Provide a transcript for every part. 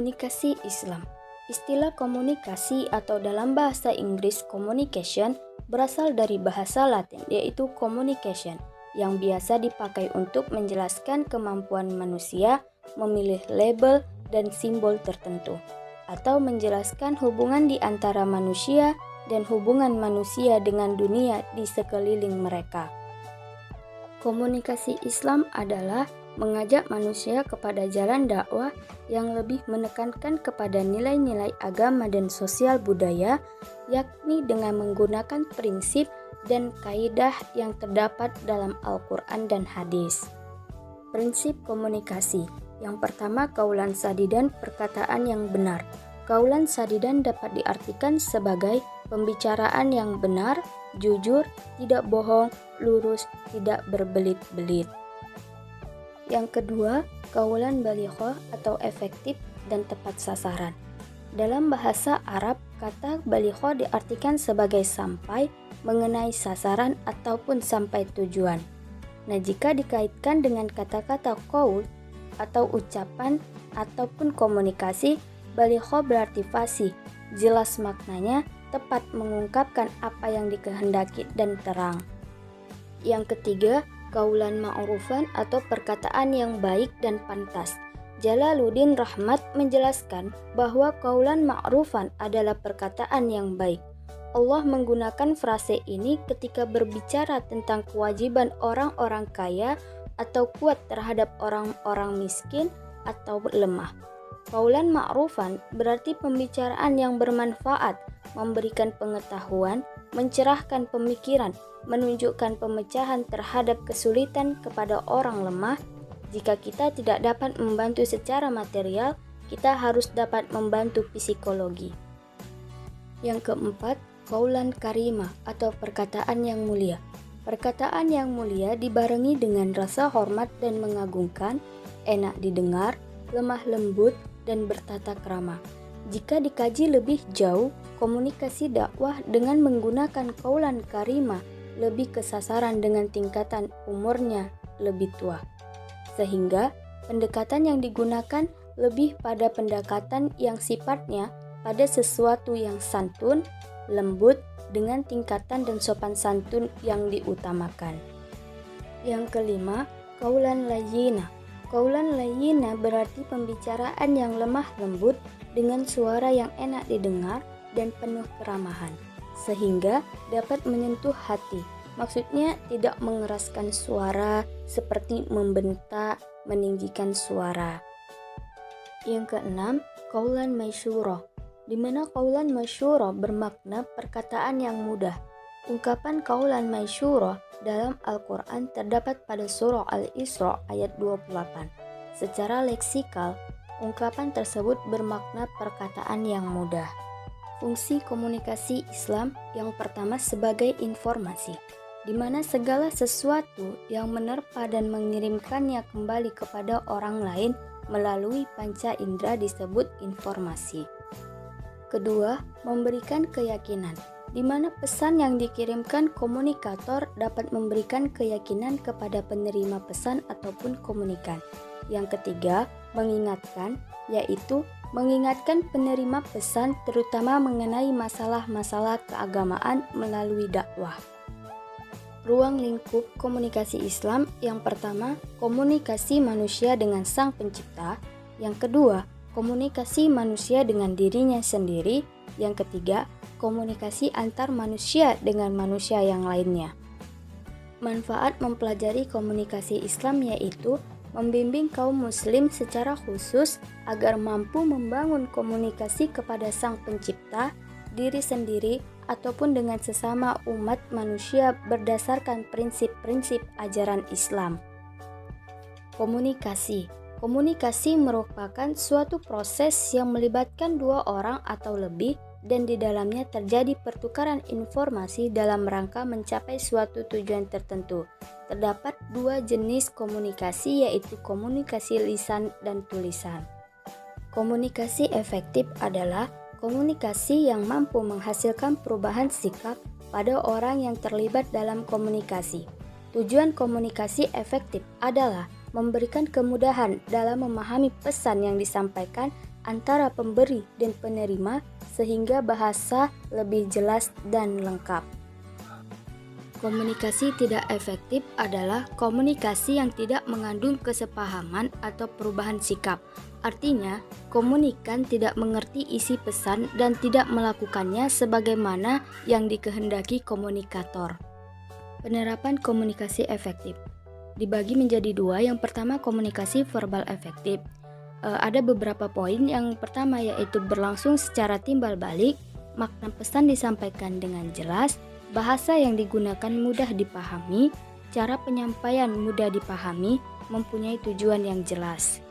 Komunikasi Islam. Istilah komunikasi atau dalam bahasa Inggris communication berasal dari bahasa Latin yaitu communication yang biasa dipakai untuk menjelaskan kemampuan manusia memilih label dan simbol tertentu atau menjelaskan hubungan di antara manusia dan hubungan manusia dengan dunia di sekeliling mereka. Komunikasi Islam adalah mengajak manusia kepada jalan dakwah yang lebih menekankan kepada nilai-nilai agama dan sosial budaya, yakni dengan menggunakan prinsip dan kaidah yang terdapat dalam Al-Quran dan hadis. Prinsip komunikasi. Yang pertama, qaulan sadidan, perkataan yang benar. Qaulan sadidan dapat diartikan sebagai pembicaraan yang benar, jujur, tidak bohong, lurus, tidak berbelit-belit. Yang kedua, qaulan balighah atau efektif dan tepat sasaran. Dalam bahasa Arab, kata balighah diartikan sebagai sampai, mengenai sasaran ataupun sampai tujuan. Nah, jika dikaitkan dengan kata-kata qaul atau ucapan ataupun komunikasi, balighah berarti fasih, jelas maknanya, tepat mengungkapkan apa yang dikehendaki dan terang. Yang ketiga, qaulan ma'rufan atau perkataan yang baik dan pantas. Jalaluddin Rahmat menjelaskan bahwa qaulan ma'rufan adalah perkataan yang baik. Allah menggunakan frase ini ketika berbicara tentang kewajiban orang-orang kaya atau kuat terhadap orang-orang miskin atau lemah. Qaulan ma'rufan berarti pembicaraan yang bermanfaat, memberikan pengetahuan, mencerahkan pemikiran, menunjukkan pemecahan terhadap kesulitan kepada orang lemah. Jika kita tidak dapat membantu secara material, kita harus dapat membantu psikologi. Yang keempat, qaulan karimah atau perkataan yang mulia. Perkataan yang mulia dibarengi dengan rasa hormat dan mengagungkan, enak didengar, lemah lembut, dan bertata krama. Jika dikaji lebih jauh, komunikasi dakwah dengan menggunakan qaulan karimah lebih ke sasaran dengan tingkatan umurnya lebih tua. Sehingga pendekatan yang digunakan lebih pada pendekatan yang sifatnya pada sesuatu yang santun, lembut, dengan tingkatan dan sopan santun yang diutamakan. Yang kelima, qaulan layyina. Qaulan layyina berarti pembicaraan yang lemah lembut dengan suara yang enak didengar dan penuh keramahan, sehingga dapat menyentuh hati. Maksudnya tidak mengeraskan suara seperti membentak, meninggikan suara. Yang keenam, qaulan maisyurah, di mana qaulan maisyurah bermakna perkataan yang mudah. Ungkapan qaulan maisyurah dalam Al-Quran terdapat pada surah Al-Isra ayat 28. Secara leksikal, ungkapan tersebut bermakna perkataan yang mudah. Fungsi komunikasi Islam yang pertama sebagai informasi, di mana segala sesuatu yang menerpa dan mengirimkannya kembali kepada orang lain melalui panca indera disebut informasi. Kedua, memberikan keyakinan, di mana pesan yang dikirimkan komunikator dapat memberikan keyakinan kepada penerima pesan ataupun komunikan. Yang ketiga, mengingatkan, yaitu mengingatkan penerima pesan terutama mengenai masalah-masalah keagamaan melalui dakwah. Ruang lingkup komunikasi Islam yang pertama, komunikasi manusia dengan Sang Pencipta. Yang kedua, komunikasi manusia dengan dirinya sendiri. Yang ketiga, komunikasi antar manusia dengan manusia yang lainnya. Manfaat mempelajari komunikasi Islam yaitu membimbing kaum muslim secara khusus agar mampu membangun komunikasi kepada Sang Pencipta, diri sendiri, ataupun dengan sesama umat manusia berdasarkan prinsip-prinsip ajaran Islam. Komunikasi. Komunikasi merupakan suatu proses yang melibatkan dua orang atau lebih dan di dalamnya terjadi pertukaran informasi dalam rangka mencapai suatu tujuan tertentu. Terdapat dua jenis komunikasi yaitu komunikasi lisan dan tulisan. Komunikasi efektif adalah komunikasi yang mampu menghasilkan perubahan sikap pada orang yang terlibat dalam komunikasi. Tujuan komunikasi efektif adalah memberikan kemudahan dalam memahami pesan yang disampaikan antara pemberi dan penerima sehingga bahasa lebih jelas dan lengkap. Komunikasi tidak efektif adalah komunikasi yang tidak mengandung kesepahaman atau perubahan sikap. Artinya, komunikan tidak mengerti isi pesan dan tidak melakukannya sebagaimana yang dikehendaki komunikator. Penerapan komunikasi efektif dibagi menjadi dua. Yang pertama, komunikasi verbal efektif. Ada beberapa poin. Yang pertama yaitu berlangsung secara timbal balik, makna pesan disampaikan dengan jelas, bahasa yang digunakan mudah dipahami, cara penyampaian mudah dipahami, mempunyai tujuan yang jelas.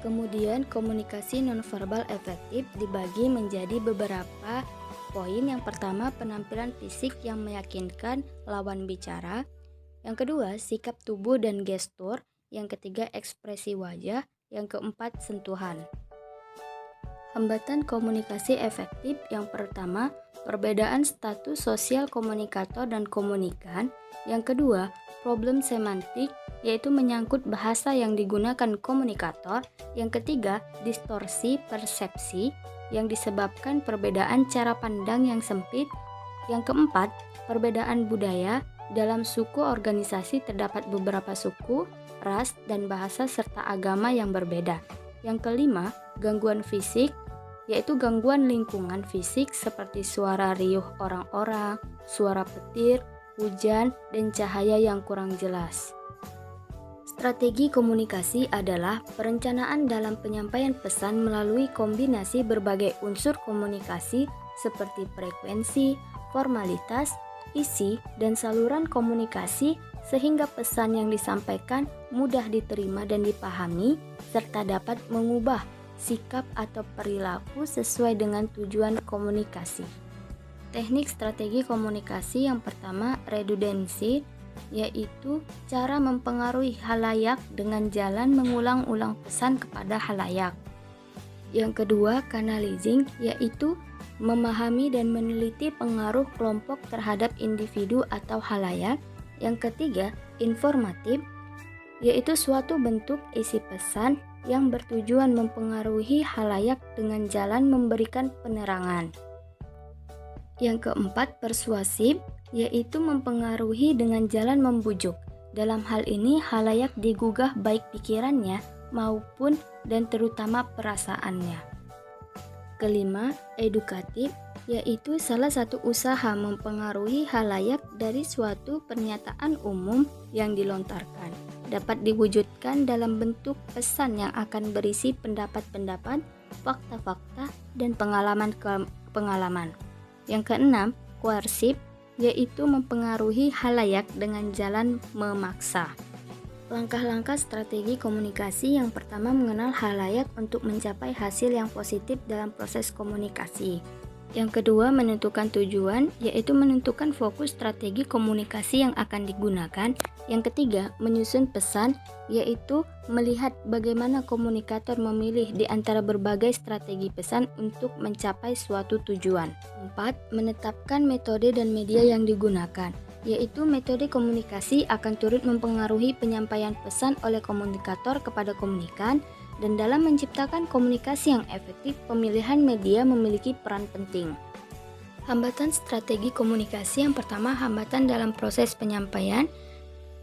Kemudian komunikasi nonverbal efektif dibagi menjadi beberapa poin. Yang pertama, penampilan fisik yang meyakinkan lawan bicara. Yang kedua, sikap tubuh dan gestur. Yang ketiga, ekspresi wajah. Yang keempat, sentuhan. Hambatan komunikasi efektif yang pertama, perbedaan status sosial komunikator dan komunikan. Yang kedua, problem semantik, yaitu menyangkut bahasa yang digunakan komunikator. Yang ketiga, distorsi persepsi yang disebabkan perbedaan cara pandang yang sempit. Yang keempat, perbedaan budaya. Dalam suku organisasi terdapat beberapa suku, ras, dan bahasa serta agama yang berbeda. Yang kelima, gangguan fisik, yaitu gangguan lingkungan fisik seperti suara riuh orang-orang, suara petir, hujan, dan cahaya yang kurang jelas. Strategi komunikasi adalah perencanaan dalam penyampaian pesan melalui kombinasi berbagai unsur komunikasi seperti frekuensi, formalitas, isi, dan saluran komunikasi sehingga pesan yang disampaikan mudah diterima dan dipahami serta dapat mengubah sikap atau perilaku sesuai dengan tujuan komunikasi. Teknik strategi komunikasi yang pertama, redundansi, yaitu cara mempengaruhi halayak dengan jalan mengulang-ulang pesan kepada halayak. Yang kedua, canalizing, yaitu memahami dan meneliti pengaruh kelompok terhadap individu atau halayak. Yang ketiga, informatif, yaitu suatu bentuk isi pesan yang bertujuan mempengaruhi halayak dengan jalan memberikan penerangan. Yang keempat, persuasif, yaitu mempengaruhi dengan jalan membujuk. Dalam hal ini, halayak digugah baik pikirannya maupun dan terutama perasaannya. Kelima, edukatif, yaitu salah satu usaha mempengaruhi halayak dari suatu pernyataan umum yang dilontarkan. Dapat diwujudkan dalam bentuk pesan yang akan berisi pendapat-pendapat, fakta-fakta, dan pengalaman. Yang keenam, koersif, yaitu mempengaruhi halayak dengan jalan memaksa. Langkah-langkah strategi komunikasi yang pertama, mengenal halayak untuk mencapai hasil yang positif dalam proses komunikasi. Yang kedua, menentukan tujuan, yaitu menentukan fokus strategi komunikasi yang akan digunakan. Yang ketiga, menyusun pesan, yaitu melihat bagaimana komunikator memilih di antara berbagai strategi pesan untuk mencapai suatu tujuan. 4. Menetapkan metode dan media yang digunakan, yaitu metode komunikasi akan turut mempengaruhi penyampaian pesan oleh komunikator kepada komunikan. Dan dalam menciptakan komunikasi yang efektif, pemilihan media memiliki peran penting. Hambatan strategi komunikasi yang pertama, hambatan dalam proses penyampaian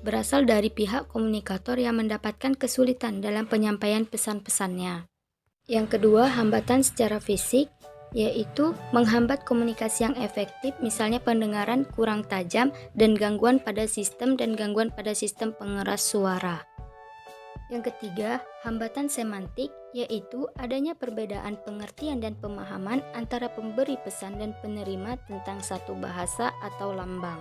berasal dari pihak komunikator yang mendapatkan kesulitan dalam penyampaian pesan-pesannya. Yang kedua, hambatan secara fisik, yaitu menghambat komunikasi yang efektif, misalnya pendengaran kurang tajam dan gangguan pada sistem pengeras suara. Yang ketiga, hambatan semantik, yaitu adanya perbedaan pengertian dan pemahaman antara pemberi pesan dan penerima tentang satu bahasa atau lambang.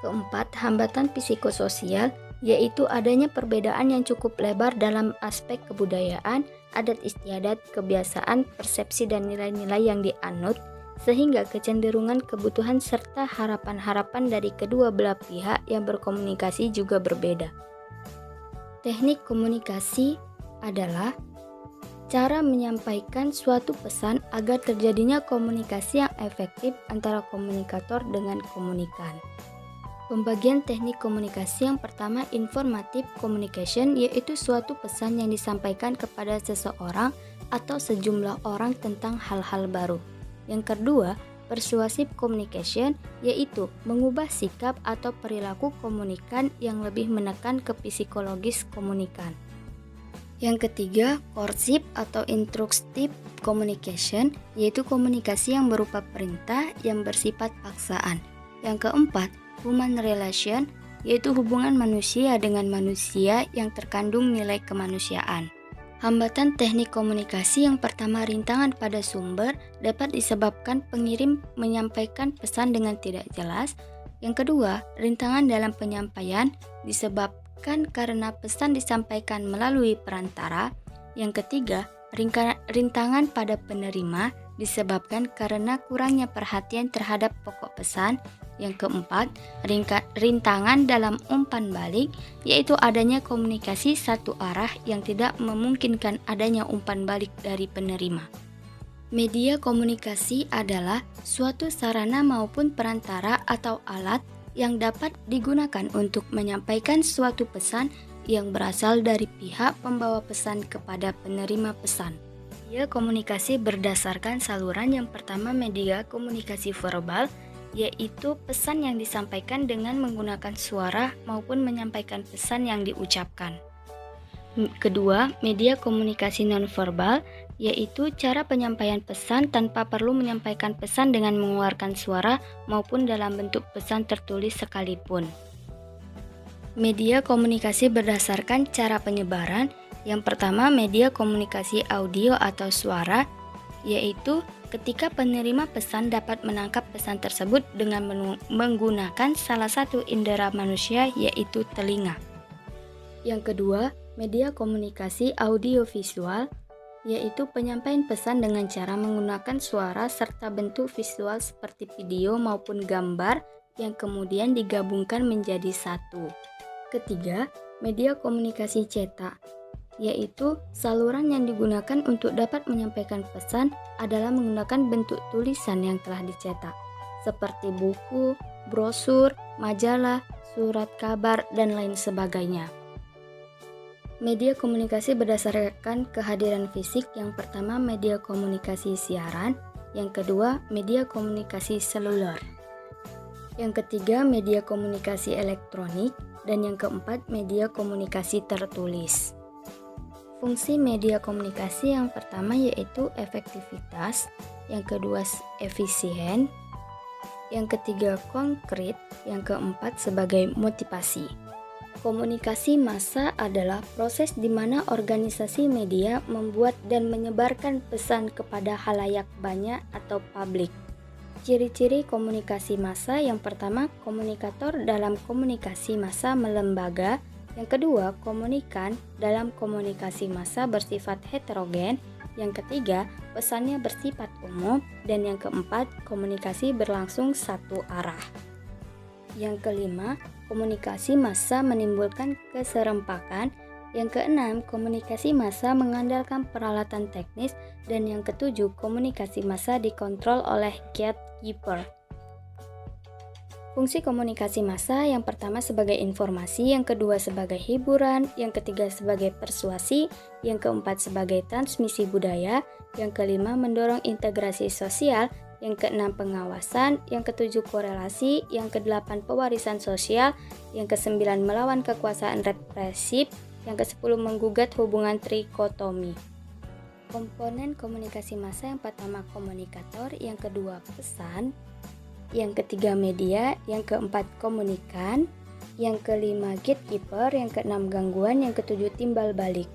Keempat, hambatan psikososial, yaitu adanya perbedaan yang cukup lebar dalam aspek kebudayaan, adat istiadat, kebiasaan, persepsi, dan nilai-nilai yang dianut, sehingga kecenderungan kebutuhan serta harapan-harapan dari kedua belah pihak yang berkomunikasi juga berbeda. Teknik komunikasi adalah cara menyampaikan suatu pesan agar terjadinya komunikasi yang efektif antara komunikator dengan komunikan. Pembagian teknik komunikasi yang pertama, informative communication, yaitu suatu pesan yang disampaikan kepada seseorang atau sejumlah orang tentang hal-hal baru. Yang kedua, persuasive communication, yaitu mengubah sikap atau perilaku komunikan yang lebih menekan ke psikologis komunikan. Yang ketiga, coercive atau instructive communication, yaitu komunikasi yang berupa perintah yang bersifat paksaan. Yang keempat, human relation, yaitu hubungan manusia dengan manusia yang terkandung nilai kemanusiaan. Hambatan teknik komunikasi yang pertama, rintangan pada sumber dapat disebabkan pengirim menyampaikan pesan dengan tidak jelas. Yang kedua, rintangan dalam penyampaian disebabkan karena pesan disampaikan melalui perantara. Yang ketiga, rintangan pada penerima disebabkan karena kurangnya perhatian terhadap pokok pesan. Yang keempat, rintangan dalam umpan balik, yaitu adanya komunikasi satu arah yang tidak memungkinkan adanya umpan balik dari penerima. Media komunikasi adalah suatu sarana maupun perantara atau alat yang dapat digunakan untuk menyampaikan suatu pesan yang berasal dari pihak pembawa pesan kepada penerima pesan. Media komunikasi berdasarkan saluran. Yang pertama, media komunikasi verbal, yaitu pesan yang disampaikan dengan menggunakan suara maupun menyampaikan pesan yang diucapkan. Kedua, media komunikasi nonverbal, yaitu cara penyampaian pesan tanpa perlu menyampaikan pesan dengan mengeluarkan suara maupun dalam bentuk pesan tertulis sekalipun. Media komunikasi berdasarkan cara penyebaran. Yang pertama, media komunikasi audio atau suara, yaitu ketika penerima pesan dapat menangkap pesan tersebut dengan menggunakan salah satu indera manusia, yaitu telinga. Yang kedua, media komunikasi audiovisual, yaitu penyampaian pesan dengan cara menggunakan suara serta bentuk visual seperti video maupun gambar yang kemudian digabungkan menjadi satu. Ketiga, media komunikasi cetak, yaitu saluran yang digunakan untuk dapat menyampaikan pesan adalah menggunakan bentuk tulisan yang telah dicetak, seperti buku, brosur, majalah, surat kabar, dan lain sebagainya. Media komunikasi berdasarkan kehadiran fisik. Yang pertama, media komunikasi siaran. Yang kedua, media komunikasi seluler. Yang ketiga, media komunikasi elektronik. Dan yang keempat, media komunikasi tertulis. Fungsi media komunikasi yang pertama yaitu efektivitas, yang kedua efisien, yang ketiga konkret, yang keempat sebagai motivasi. Komunikasi massa adalah proses di mana organisasi media membuat dan menyebarkan pesan kepada khalayak banyak atau publik. Ciri-ciri komunikasi massa: yang pertama, komunikator dalam komunikasi massa melembaga. Yang kedua, komunikan dalam komunikasi massa bersifat heterogen. Yang ketiga, pesannya bersifat umum. Dan yang keempat, komunikasi berlangsung satu arah. Yang kelima, komunikasi massa menimbulkan keserempakan. Yang keenam, komunikasi massa mengandalkan peralatan teknis. Dan yang ketujuh, komunikasi massa dikontrol oleh gatekeeper. Fungsi komunikasi massa: yang pertama sebagai informasi, yang kedua sebagai hiburan, yang ketiga sebagai persuasi, yang keempat sebagai transmisi budaya, yang kelima mendorong integrasi sosial, yang keenam pengawasan, yang ketujuh korelasi, yang kedelapan pewarisan sosial, yang kesembilan melawan kekuasaan represif, yang kesepuluh menggugat hubungan trikotomi. Komponen komunikasi massa: yang pertama komunikator, yang kedua pesan, yang ketiga media, yang keempat komunikan, yang kelima gatekeeper, yang keenam gangguan, yang ketujuh timbal balik.